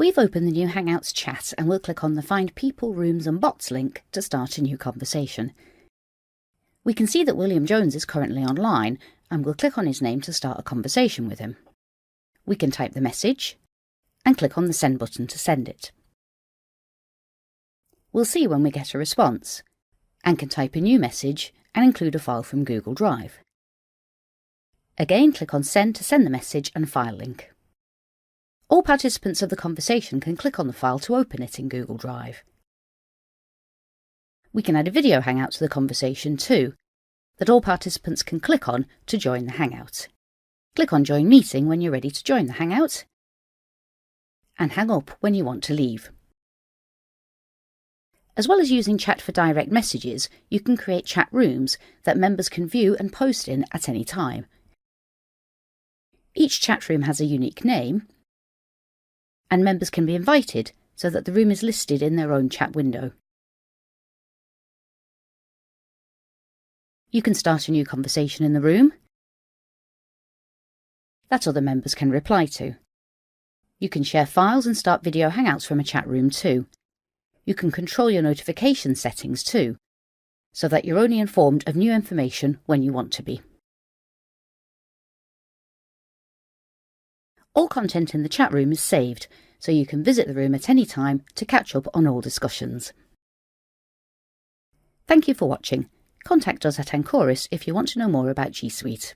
We've opened the new Hangouts Chat and we'll click on the Find People, Rooms and Bots link to start a new conversation. We can see that William Jones is currently online and we'll click on his name to start a conversation with him. We can type the message and click on the Send button to send it. We'll see when we get a response and can type a new message and include a file from Google Drive. Again, click on Send to send the message and file link. All participants of the conversation can click on the file to open it in Google Drive. We can add a video hangout to the conversation too, that all participants can click on to join the hangout. Click on Join Meeting when you're ready to join the hangout, and hang up when you want to leave. As well as using chat for direct messages, you can create chat rooms that members can view and post in at any time. Each chat room has a unique name, and members can be invited so that the room is listed in their own chat window. You can start a new conversation in the room that other members can reply to. You can share files and start video hangouts from a chat room too. You can control your notification settings too, so that you're only informed of new information when you want to be. All content in the chat room is saved, so you can visit the room at any time to catch up on all discussions. Thank you for watching. Contact us at Ancoris if you want to know more about G Suite.